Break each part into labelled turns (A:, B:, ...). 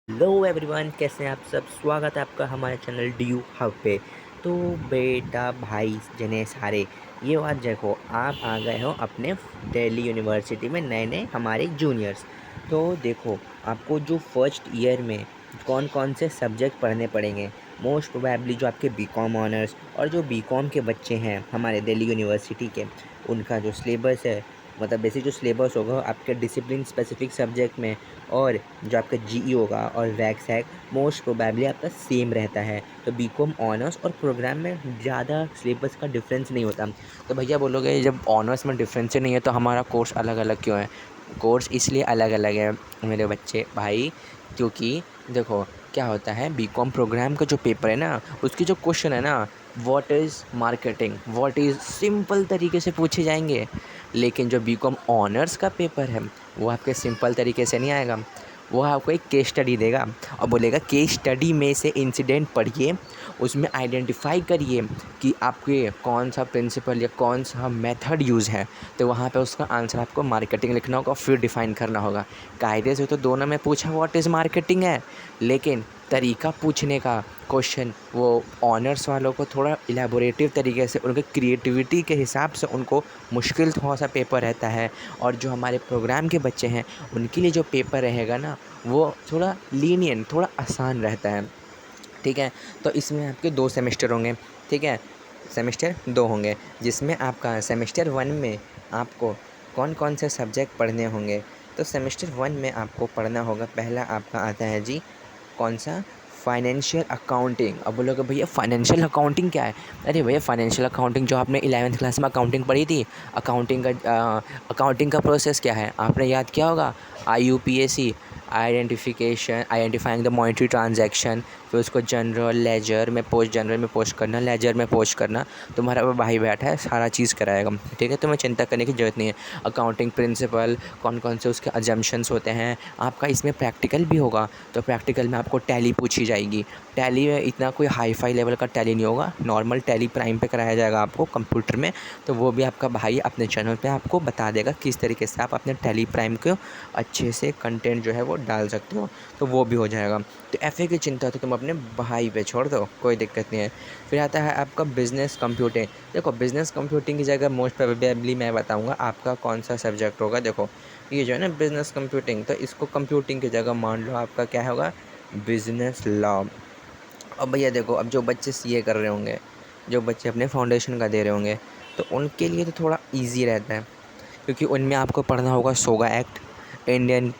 A: Hello everyone, कैसे हैं आप सब। स्वागत है आपका हमारे चैनल डी यू हब पे। तो बेटा भाई जने सारे, ये बात देखो, आप आ गए हो अपने दिल्ली यूनिवर्सिटी में नए नए हमारे जूनियर्स। तो देखो, आपको जो फर्स्ट ईयर में कौन कौन से सब्जेक्ट पढ़ने पड़ेंगे। मोस्ट प्रोबेबली जो आपके बीकॉम ऑनर्स और जो बीकॉम के बच्चे हैं हमारे दिल्ली यूनिवर्सिटी के, उनका जो सिलेबस है, मतलब बेसिक जो सिलेबस होगा आपके डिसिप्लिन स्पेसिफिक सब्जेक्ट में, और जो आपका जीई होगा और वैक्स है, मोस्ट प्रोबेबली आपका सेम रहता है। तो बीकॉम ऑनर्स और प्रोग्राम में ज़्यादा सिलेबस का डिफरेंस नहीं होता। तो भैया बोलोगे जब ऑनर्स में डिफरेंस ही नहीं है तो हमारा कोर्स अलग अलग क्यों है। कोर्स इसलिए अलग अलग है मेरे बच्चे भाई, क्योंकि देखो क्या होता है, बीकॉम प्रोग्राम का जो पेपर है ना, उसकी जो क्वेश्चन है ना, what is marketing, what is, simple तरीके से पूछे जाएंगे। लेकिन जो बीकॉम ऑनर्स का पेपर है वो आपके सिंपल तरीके से नहीं आएगा। वो आपको एक केस स्टडी देगा और बोलेगा केस स्टडी में से इंसिडेंट पढ़िए, उसमें आइडेंटिफाई करिए कि आपके कौन सा प्रिंसिपल या कौन सा मेथड यूज़ है। तो वहाँ पे उसका आंसर आपको मार्केटिंग लिखना होगा, फिर डिफ़ाइन करना होगा। कायदे से तो दोनों में पूछा व्हाट इज़ मार्केटिंग है, लेकिन तरीका पूछने का क्वेश्चन वो ऑनर्स वालों को थोड़ा इलेबोरेटिव तरीके से, उनके क्रिएटिविटी के हिसाब से उनको मुश्किल थोड़ा सा पेपर रहता है। और जो हमारे प्रोग्राम के बच्चे हैं उनके लिए जो पेपर रहेगा ना, वो थोड़ा लीनियंट, थोड़ा आसान रहता है। ठीक है। तो इसमें आपके 2 सेमेस्टर होंगे। ठीक है, सेमेस्टर 2 होंगे, जिसमें आपका सेमेस्टर 1 में आपको कौन कौन से सब्जेक्ट पढ़ने होंगे। तो सेमेस्टर 1 में आपको पढ़ना होगा, पहला आपका आता है जी, कौन सा, फाइनेंशियल अकाउंटिंग। अब बोलोगे भैया फाइनेंशियल अकाउंटिंग क्या है। अरे भैया फाइनेंशियल अकाउंटिंग जो आपने 11th क्लास में अकाउंटिंग पढ़ी थी, अकाउंटिंग का प्रोसेस क्या है आपने याद किया होगा। IUPAC, identifying the monetary transaction, फिर उसको जनरल, लेजर में पोस्ट, जनरल में पोस्ट करना, लेजर में पोस्ट करना। तुम्हारा वो भाई बैठा है, सारा चीज़ कराएगा। ठीक है, तुम्हें चिंता करने की ज़रूरत नहीं है। अकाउंटिंग प्रिंसिपल, कौन कौन से उसके अजम्पशंस होते हैं, आपका इसमें प्रैक्टिकल भी होगा। तो प्रैक्टिकल में आपको टैली पूछी जाएगी। टैली में इतना कोई हाई फाई लेवल का टैली नहीं होगा, नॉर्मल टैली प्राइम पे कराया जाएगा आपको कंप्यूटर में। तो वो भी आपका भाई अपने चैनल पे आपको बता देगा किस तरीके से आप अपने टैली प्राइम को अच्छे से कंटेंट जो है वो डाल सकते हो। तो वो भी हो जाएगा। तो एफए की चिंता तो तुम अपने भाई पे छोड़ दो, कोई दिक्कत नहीं है। फिर आता है आपका बिज़नेस कंप्यूटिंग। देखो बिज़नेस कंप्यूटिंग की जगह मोस्ट प्रोबेबली मैं बताऊंगा आपका कौन सा सब्जेक्ट होगा। देखो ये जो है ना बिज़नेस कंप्यूटिंग, तो इसको कंप्यूटिंग की जगह मान लो आपका क्या होगा, बिज़नेस लॉ। अब भैया देखो, अब जो बच्चे सीए कर रहे होंगे, जो बच्चे अपने फाउंडेशन का दे रहे होंगे, तो उनके लिए तो थोड़ा ईजी रहता है, क्योंकि उनमें आपको पढ़ना होगा सोगा एक्ट, इंडियन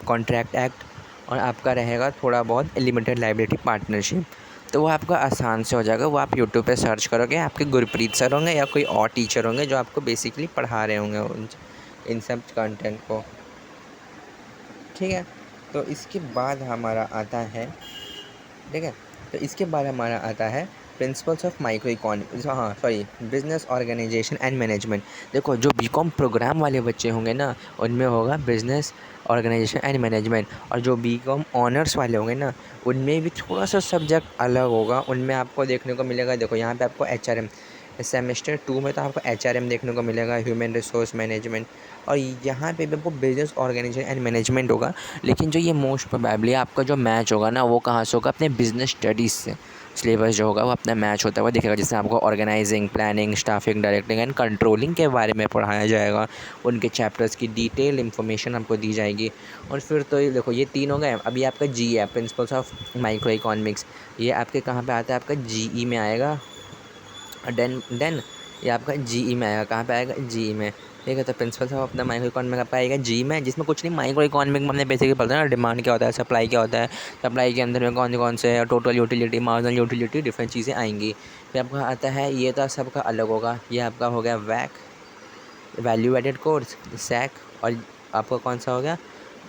A: कॉन्ट्रैक्ट एक्ट, और आपका रहेगा थोड़ा बहुत लिमिटेड लाइबिलिटी पार्टनरशिप। तो वो आपका आसान से हो जाएगा। वो आप यूट्यूब पे सर्च करोगे, आपके गुरप्रीत सर होंगे या कोई और टीचर होंगे जो आपको बेसिकली पढ़ा रहे होंगे इन सब कंटेंट को। ठीक है। तो इसके बाद हमारा आता है, ठीक है, तो इसके बाद हमारा आता है प्रिंसिपल्स ऑफ माइक्रो इकोनॉमिक्स, हाँ sorry, business organisation and management. देखो जो बीकॉम प्रोग्राम वाले बच्चे होंगे ना, उनमें होगा बिजनेस ऑर्गेनाइजेशन एंड मैनेजमेंट। और जो बीकॉम ऑनर्स वाले होंगे ना, उनमें भी थोड़ा सा सब्जेक्ट अलग होगा। उनमें आपको देखने को मिलेगा, देखो यहाँ पे आपको HRM, सेमेस्टर 2 में तो आपको HRM देखने को मिलेगा, ह्यूमन रिसोर्स मैनेजमेंट। और यहाँ पे भी आपको बिजनेस ऑर्गेनाइजेशन एंड मैनेजमेंट होगा। लेकिन जो ये मोस्ट प्रोबेबली आपका जो मैच होगा ना, वो कहाँ से होगा, अपने बिजनेस स्टडीज़ से। सिलेबस जो होगा वो अपना मैच होता हुआ दिखेगा, जिसमें आपको organising, planning, staffing, directing and controlling के बारे में पढ़ाया जाएगा। उनके चैप्टर्स की डिटेल इन्फॉर्मेशन आपको दी जाएगी। और फिर तो ये देखो, ये 3 हो गए। अभी आपका जी है, प्रिंसिपल्स ऑफ माइक्रो इकोनॉमिक्स। ये आपके कहाँ पे आता है, आपका जीई में आएगा। देन देन ये आपका जीई में आएगा, कहाँ पे आएगा, जीई में। ठीक है, तो प्रिंसिपल साहब अपना माइक्रो इकोनॉमिक का आएगा जी में, जिसमें कुछ नहीं, माइक्रो इकोनॉमिक में हमने बेसिकली पढ़ा है ना, डिमांड क्या होता है, सप्लाई क्या होता है, सप्लाई के अंदर में कौन कौन से total utility, marginal utility, different चीज़ें आएंगी। फिर आपका आता है, ये तो सबका अलग होगा, ये आपका हो गया वैक, वैल्यू एडेड कोर्स, सैक। और आपका कौन सा हो गया,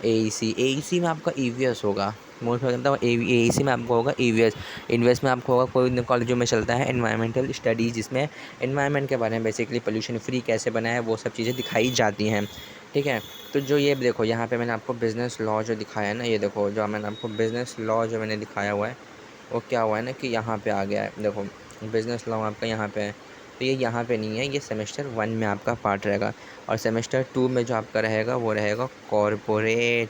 A: AEC। AEC में आपका EVS होगा, मोस्ट मतलब AEC में आपको होगा EVS। इन्वेस्ट में आपको होगा, कोई कॉलेजों में चलता है एनवायरमेंटल स्टडीज़, जिसमें एनवायरनमेंट के बारे में बेसिकली पोल्यूशन फ्री कैसे बना है वो सब चीज़ें दिखाई जाती हैं। ठीक है। तो जो ये देखो, यहाँ पे मैंने आपको बिज़नेस लॉ जो दिखाया है ना, ये देखो जो मैंने आपको बिज़नेस लॉ जो मैंने दिखाया हुआ है, वो क्या हुआ है ना कि यहाँ पे आ गया है। देखो बिज़नेस लॉ आपका यहाँ पे है, तो ये यहाँ पे नहीं है, ये सेमेस्टर 1 में आपका पार्ट रहेगा। और सेमेस्टर 2 में जो आपका रहेगा वो रहेगा कॉरपोरेट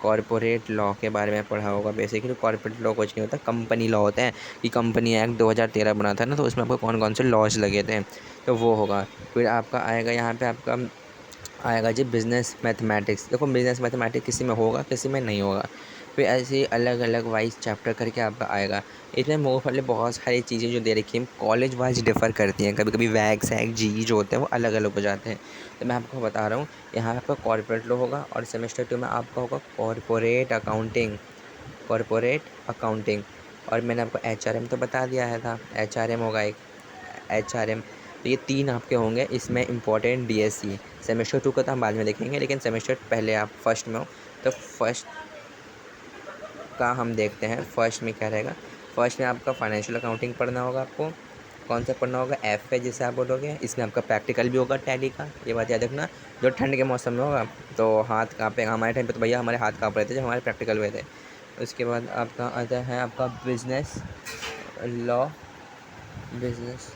A: कॉरपोरेट लॉ के बारे में पढ़ा होगा। बेसिकली कॉरपोरेट लॉ कुछ नहीं होता, कंपनी लॉ होते हैं कि कंपनी एक्ट 2013 बना था ना, तो उसमें आपको कौन कौन से लॉज लगे थे, तो वो होगा। फिर आपका आएगा यहाँ पे आपका आएगा जी बिज़नेस मैथमेटिक्स। देखो बिज़नेस मैथमेटिक्स किसी में होगा, किसी में नहीं होगा। फिर ऐसे ही अलग अलग वाइज चैप्टर करके आपका आएगा। इसमें मोस्टली बहुत सारी चीज़ें जो दे रखी हैं कॉलेज वाइज डिफ़र करती हैं, कभी कभी वैग सैग जी जो होते हैं वो अलग अलग हो जाते हैं। तो मैं आपको बता रहा हूँ, यहाँ आपका कॉर्पोरेट लॉ होगा और सेमेस्टर 2 में आपका होगा कॉरपोरेट अकाउंटिंग। और मैंने आपको HRM तो बता दिया है था, HRM होगा एक, HRM। तो ये 3 आपके होंगे इसमें इम्पोर्टेंट DSC। सेमेस्टर 2 का तो हम बाद में देखेंगे, लेकिन सेमेस्टर पहले आप फर्स्ट में हो तो फर्स्ट का हम देखते हैं। फर्स्ट में क्या रहेगा, फर्स्ट में आपका फाइनेंशियल अकाउंटिंग पढ़ना होगा आपको। कौन सा पढ़ना होगा, एफ है जिसे आप बोलोगे। इसमें आपका प्रैक्टिकल भी होगा टैली का, ये बात याद रखना। जो ठंड के मौसम में होगा तो हाथ काँपेगा। हमारे टाइम पे तो भैया हमारे हाथ काँप रहे थे जब हमारे प्रैक्टिकल हुए थे। उसके बाद आपका आता है आपका लॉ बिजनेस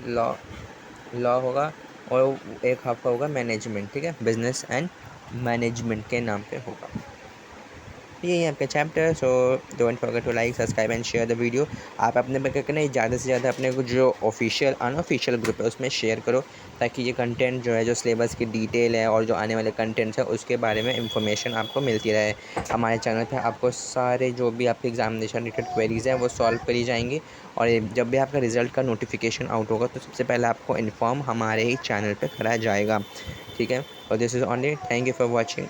A: लॉ होगा। और एक आपका होगा मैनेजमेंट, ठीक है, बिजनेस एंड मैनेजमेंट के नाम पे होगा। ये है आपका chapter. So don't forget to like subscribe and share the video. आप अपने पे क्या करना है, ज़्यादा से ज़्यादा अपने को जो ऑफिशियल अनऑफिशियल ग्रुप है उसमें शेयर करो, ताकि ये कंटेंट जो है, जो सिलेबस की डिटेल है और जो आने वाले कंटेंट्स है उसके बारे में इंफॉर्मेशन आपको मिलती रहे। हमारे चैनल पे आपको सारे जो भी आपके एग्जामिनेशन रिलेटेड क्वेरीज़ हैं वो सॉल्व करी जाएंगी। और जब भी आपका रिज़ल्ट का नोटिफिकेशन आउट होगा तो सबसे पहले आपको इन्फॉर्म हमारे ही चैनल पर करा जाएगा, ठीक है। और this is only, thank you for watching.